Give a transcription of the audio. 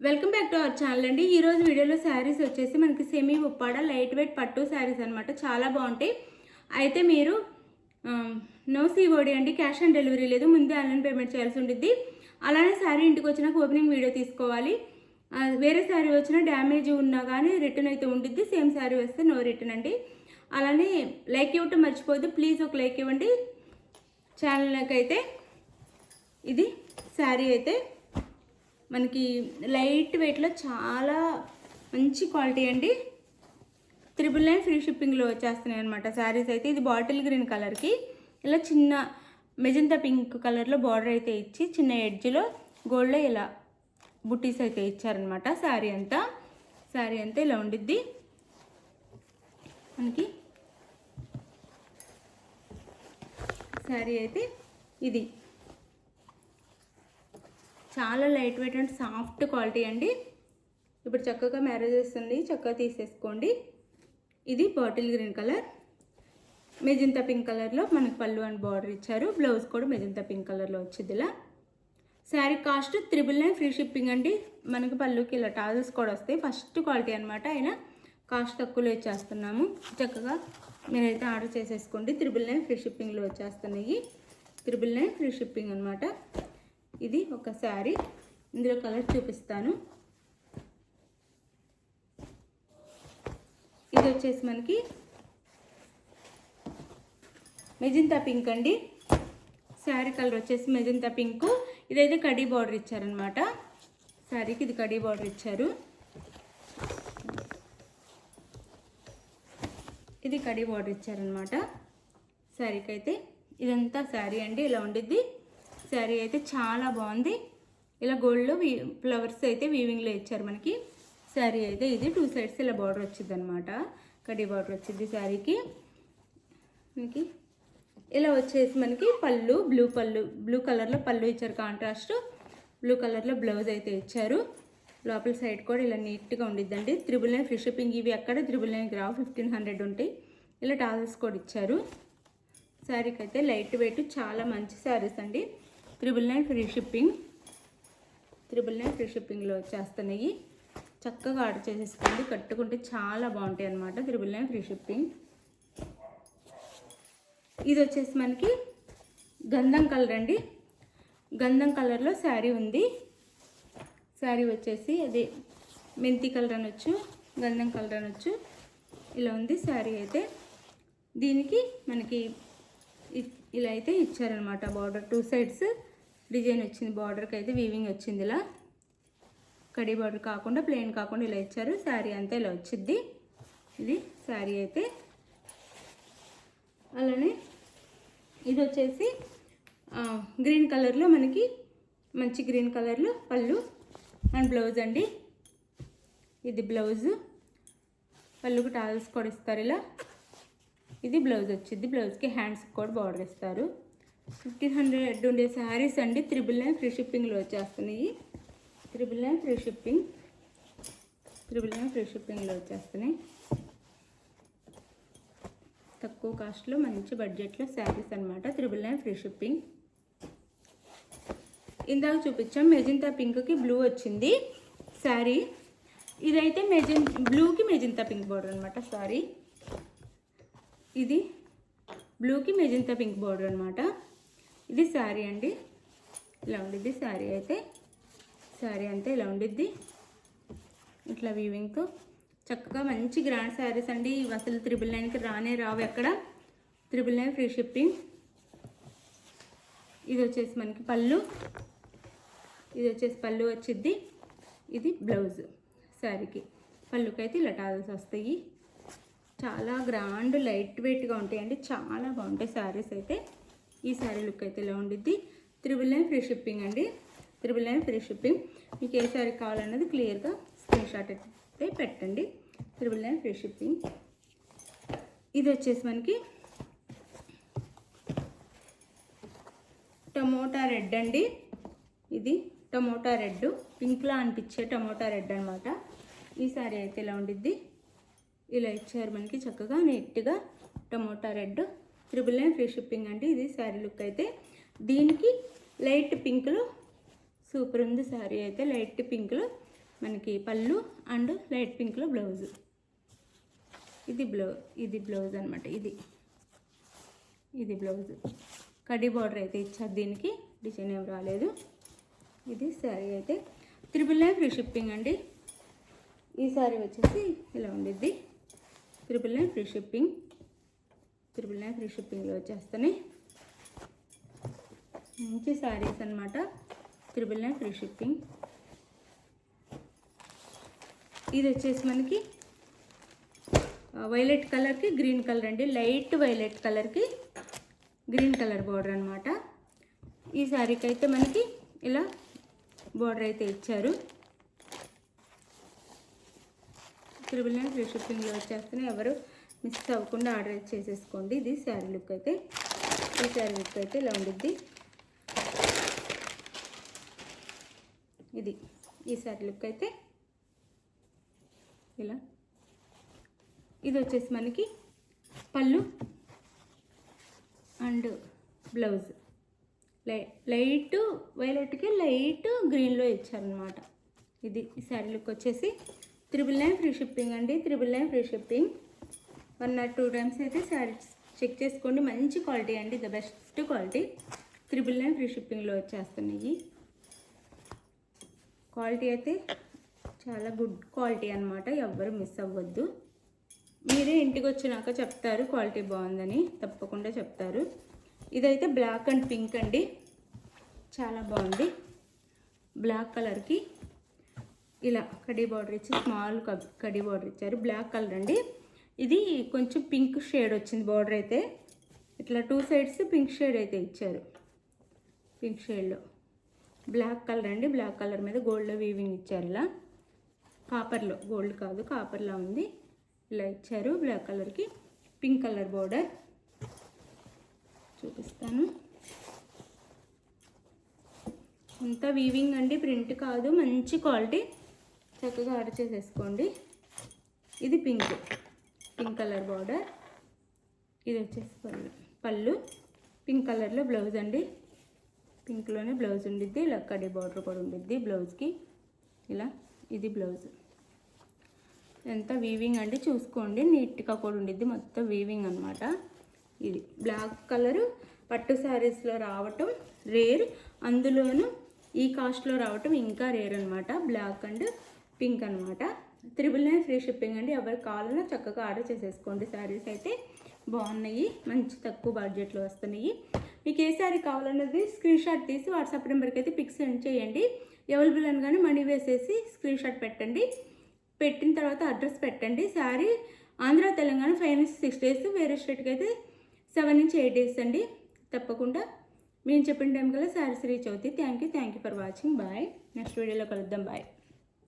Welcome back to our channel అండి. ఈరోజు వీడియోలో శారీస్ వచ్చేసి మనకి సెమీ ఉప్పాడ లైట్ వెయిట్ పట్టు శారీస్ అనమాట. చాలా బాగుంటాయి. అయితే మీరు నో సిఓడి అండి, క్యాష్ ఆన్ డెలివరీ లేదు, ముందే ఆన్లైన్ పేమెంట్ చేయాల్సి ఉంటుంది. అలానే శారీ ఇంటికి వచ్చినాక ఓపెనింగ్ వీడియో తీసుకోవాలి. వేరే శారీ వచ్చినా డ్యామేజ్ ఉన్నా కానీ రిటర్న్ అయితే ఉంటుంది. సేమ్ శారీ వస్తే నో రిటర్న్ అండి. అలానే లైక్ ఇవ్వటం మర్చిపోద్దు, ప్లీజ్ ఒక లైక్ ఇవ్వండి ఛానల్కి. అయితే ఇది శారీ అయితే మనకి లైట్ వెయిట్లో చాలా మంచి క్వాలిటీ అండి. 999 ఫ్రీ షిప్పింగ్లో వచ్చేస్తున్నాయి అనమాట శారీస్ అయితే. ఇది బాటిల్ గ్రీన్ కలర్కి ఇలా చిన్న మెజంతా పింక్ కలర్లో బార్డర్ అయితే ఇచ్చి చిన్న ఎడ్జ్లో గోల్డ్లో ఇలా బుట్టీస్ అయితే ఇచ్చారనమాట. శారీ అంతా ఇలా ఉండిద్ది మనకి. శారీ అయితే ఇది చాలా light weight and soft quality అండి. ఇప్పుడు చక్కగా మ్యారేజ్ వస్తుంది, చక్కగా తీసేసుకోండి. ఇది bottle green colour, magenta pink కలర్లో మనకు పళ్ళు అండ్ బార్డర్ ఇచ్చారు. బ్లౌజ్ కూడా మెజంతా పింక్ కలర్లో వచ్చింది. ఇలా శారీ కాస్ట్ 999 ఫ్రీ షిప్పింగ్ అండి. మనకి పళ్ళుకి ఇలా టాజల్స్ కూడా వస్తాయి. ఫస్ట్ క్వాలిటీ అనమాట, అయినా కాస్ట్ తక్కువలో ఇచ్చేస్తున్నాము. చక్కగా మీరైతే ఆర్డర్ చేసేసుకోండి. 999 ఫ్రీ షిప్పింగ్లో వచ్చేస్తున్నాయి. 999 ఫ్రీ షిప్పింగ్ అనమాట. ఇది ఒక శారీ, ఇందులో కలర్ చూపిస్తాను. ఇది వచ్చేసి మనకి మెజంతా పింక్ అండి. శారీ కలర్ వచ్చేసి మెజంతా పింక్. ఇదైతే కడీ బార్డర్ ఇచ్చారనమాట. శారీకి ఇది కడీ బార్డర్ ఇచ్చారు. ఇది కడీ బార్డర్ ఇచ్చారనమాట శారీకి అయితే. ఇదంతా శారీ అండి, ఇలా ఉండిద్ది. శారీ అయితే చాలా బాగుంది. ఇలా గోల్డ్లో ఫ్లవర్స్ అయితే వీవింగ్లో ఇచ్చారు మనకి. శారీ అయితే ఇది 2 సైడ్స్ ఇలా బార్డర్ వచ్చింది అనమాట. కడీ బార్డర్ వచ్చింది శారీకి మనకి. ఇలా వచ్చేసి మనకి పళ్ళు బ్లూ కలర్లో పళ్ళు ఇచ్చారు. కాంట్రాస్ట్ బ్లూ కలర్లో బ్లౌజ్ అయితే ఇచ్చారు. లోపల సైడ్ కూడా ఇలా నీట్గా ఉండిద్దండి. 999 ఫ్రీ షిప్పింగ్. ఇవి ఎక్కడ 999 రావు, 1500 ఉంటాయి. ఇలా టాజల్స్ కూడా ఇచ్చారు. శారీకి అయితే లైట్ వెయిట్ చాలా మంచి శారీస్ అండి. 999 ఫ్రీ షిప్పింగ్. 999 ఫ్రీ షిప్పింగ్లో వచ్చేస్తున్నాయి. చక్కగా ఆర్డర్ చేసేసుకోండి. కట్టుకుంటే చాలా బాగుంటాయి అన్నమాట. 999 ఫ్రీ షిప్పింగ్. ఇది వచ్చేసి మనకి గంధం కలర్ అండి. గంధం కలర్లో శారీ ఉంది. శారీ వచ్చేసి అది మెంతి కలర్ అనొచ్చు, గంధం కలర్ అనొచ్చు. ఇలా ఉంది శారీ అయితే. దీనికి మనకి ఇలా అయితే ఇచ్చారనమాట బార్డర్. 2 సైడ్స్ డిజైన్ వచ్చింది. బార్డర్కి అయితే వీవింగ్ వచ్చింది. ఇలా కడీ బార్డర్ కాకుండా ప్లెయిన్ కాకుండా ఇలా ఇచ్చారు. శారీ అంతా ఇలా వచ్చింది. ఇది శారీ అయితే. అలానే ఇది వచ్చేసి గ్రీన్ కలర్లో మనకి మంచి గ్రీన్ కలర్లో పళ్ళు అండ్ బ్లౌజ్ అండి. ఇది బ్లౌజ్, పళ్ళుకు టాల్స్ కూడా ఇస్తారు. ఇలా ఇది బ్లౌజ్ వచ్చింది. బ్లౌజ్కి హ్యాండ్స్ కూడా బార్డర్ ఇస్తారు. 1500 ఉండే శారీస్ అండి. 999 ఫ్రీ షిప్పింగ్లో వచ్చేస్తున్నాయి. 999 ఫ్రీ షిప్పింగ్. 999 ఫ్రీ షిప్పింగ్లో వచ్చేస్తున్నాయి. తక్కువ కాస్ట్లో మంచి బడ్జెట్లో శారీస్ అనమాట. 999 ఫ్రీ షిప్పింగ్. ఇందాక చూపించాం మెజంతా పింక్కి బ్లూ వచ్చింది శారీ. ఇదైతే బ్లూకి మెజంతా పింక్ బార్డర్ అనమాట. సారీ, ఇది బ్లూకి మెజంతా పింక్ బార్డర్ అనమాట. ఇది శారీ అండి, ఇలా ఉండిద్ది శారీ అయితే. శారీ అంతా ఇలా ఉండిద్ది ఇట్లా వీవింగ్తో. చక్కగా మంచి గ్రాండ్ శారీస్ అండి. అసలు 999కి రానే రావు ఎక్కడ. 999 ఫ్రీ షిప్పింగ్. ఇది వచ్చేసి మనకి పళ్ళు, ఇది వచ్చేసి పళ్ళు వచ్చిద్ది. ఇది బ్లౌజ్ శారీకి. పళ్ళుకైతే ఇలా టాజల్స్ వస్తాయి. చాలా గ్రాండ్ లైట్ వెయిట్గా ఉంటాయండి. చాలా బాగుంటాయి శారీస్ అయితే. ఈ శారీ లుక్ అయితే ఇలా ఉండిద్ది. 999 ఫ్రీ షిప్పింగ్ అండి. 999 ఫ్రీ షిప్పింగ్. మీకు ఏ శారీ కావాలన్నది క్లియర్గా స్క్రీన్ షాట్ అయితే పెట్టండి. 999 ఫ్రీ షిప్పింగ్. ఇది వచ్చేసి మనకి టమోటా రెడ్ అండి. ఇది టమోటా రెడ్, పింక్లా అనిపించే టమోటా రెడ్ అనమాట. ఈ శారీ అయితే ఇలా ఉండిద్ది. ఇలా ఇచ్చారు మనకి చక్కగా నీట్గా టమోటా రెడ్. 999 ఫ్రీ షిప్పింగ్ అండి. ఇది శారీ లుక్ అయితే. దీనికి లైట్ పింక్లో సూపర్ ఉంది శారీ అయితే. లైట్ పింక్లో మనకి పళ్ళు అండ్ లైట్ పింక్లో బ్లౌజ్. ఇది బ్లౌజ్ అనమాట. ఇది బ్లౌజ్. కడ్డీ బార్డర్ అయితే ఇచ్చారు, దీనికి డిజైన్ ఏం రాలేదు. ఇది శారీ అయితే 999 ఫ్రీ షిప్పింగ్ అండి. ఈ శారీ వచ్చేసి ఇలా ఉండిద్ది. 999 ఫ్రీ షిప్పింగ్. 999 ఫ్రీ షిప్పింగ్లో వచ్చేస్తాయి. మంచి శారీస్ అనమాట. 999 ఫ్రీ షిప్పింగ్. ఇది వచ్చేసి మనకి వైలెట్ కలర్కి గ్రీన్ కలర్ అండి. లైట్ వైలెట్ కలర్కి గ్రీన్ కలర్ బార్డర్ అనమాట. ఈ శారీకి అయితే మనకి ఇలా బార్డర్ అయితే ఇచ్చారు. 999 ఫ్రీ షిప్పింగ్లో వచ్చేస్తున్నాయి. ఎవరు మిస్ అవ్వకుండా ఆర్డర్ చేసేసుకోండి. ఇది శారీ లుక్ అయితే. ఈ శారీ లుక్ అయితే ఇలా ఉండిద్ది. ఈ శారీ లుక్ అయితే ఇలా. ఇది వచ్చేసి మనకి పళ్ళు అండ్ బ్లౌజ్. లైట్ వైలెట్కి లైట్ గ్రీన్లో ఇచ్చారనమాట. ఇది ఈ శారీ లుక్ వచ్చేసి 999 ఫ్రీ షిప్పింగ్ అండి. 999 ఫ్రీ షిప్పింగ్. 1 or 2 టైమ్స్ అయితే శారీ చెక్ చేసుకోండి. మంచి క్వాలిటీ అండి, ద బెస్ట్ క్వాలిటీ. 999 ఫ్రీ షిప్పింగ్లో వచ్చేస్తున్నాయి. క్వాలిటీ అయితే చాలా గుడ్ క్వాలిటీ అనమాట. ఎవ్వరు మిస్ అవ్వద్దు. మీరే ఇంటికి వచ్చినాక చెప్తారు క్వాలిటీ బాగుందని, తప్పకుండా చెప్తారు. ఇదైతే బ్లాక్ అండ్ పింక్ అండి, చాలా బాగుంది. బ్లాక్ కలర్కి ఇలా కడ్డీ బార్డర్ ఇచ్చి స్మాల్ కడ్డీ బార్డర్ ఇచ్చారు. బ్లాక్ కలర్ అండి. ఇది కొంచెం పింక్ షేడ్ వచ్చింది బార్డర్ అయితే. ఇట్లా 2 సైడ్స్ పింక్ షేడ్ అయితే ఇచ్చారు. పింక్ షేడ్లో బ్లాక్ కలర్ అండి. బ్లాక్ కలర్ మీద గోల్డ్లో వీవింగ్ ఇచ్చారు. ఇలా కాపర్లో, గోల్డ్ కాదు కాపర్లో ఉంది. ఇలా ఇచ్చారు. బ్లాక్ కలర్కి పింక్ కలర్ బార్డర్ చూపిస్తాను. అంతా వీవింగ్ అండి, ప్రింట్ కాదు. మంచి క్వాలిటీ. చక్కగా ఆర్డర్ చేసేసుకోండి. ఇది పింక్ కలర్ బార్డర్. ఇది వచ్చేసి పళ్ళు పింక్ కలర్లో బ్లౌజ్ అండి. పింక్లోనే బ్లౌజ్ ఉండిద్ది. ఇలా కడ్డీ బార్డర్ కూడా ఉండిద్ది బ్లౌజ్కి. ఇలా ఇది బ్లౌజ్. ఎంత వీవింగ్ అండి, చూసుకోండి. నీట్గా కూడా ఉండిద్ది. మొత్తం వీవింగ్ అనమాట. ఇది బ్లాక్ కలరు పట్టు శారీస్లో రావటం రేర్. అందులోనూ ఈ కాస్ట్లో రావటం ఇంకా రేర్ అనమాట. బ్లాక్ అండ్ పింక్ అనమాట. 999 ఫ్రీ షిప్పింగ్ అండి. ఎవరికి కావాలన్నా చక్కగా ఆర్డర్ చేసేసుకోండి. శారీస్ అయితే బాగున్నాయి, మంచి తక్కువ బడ్జెట్లో వస్తున్నాయి. మీకు ఏ శారీ కావాలన్నది స్క్రీన్ షాట్ తీసి వాట్సాప్ నెంబర్కి అయితే పిక్స్ సెండ్ చేయండి. అవైలబుల్ అనగానే మనీ వేసేసి స్క్రీన్ షాట్ పెట్టండి. పెట్టిన తర్వాత అడ్రస్ పెట్టండి. శారీ ఆంధ్ర తెలంగాణ 5 నుంచి 6 డేస్, వేరే స్టేట్కి అయితే 7 నుంచి 8 డేస్ అండి. తప్పకుండా మేము చెప్పిన టైం కల్లా శారీస్ రీచ్ అవుతాయి. Thank you for watching. Bye. Next వీడియోలో కలుద్దాం. బాయ్.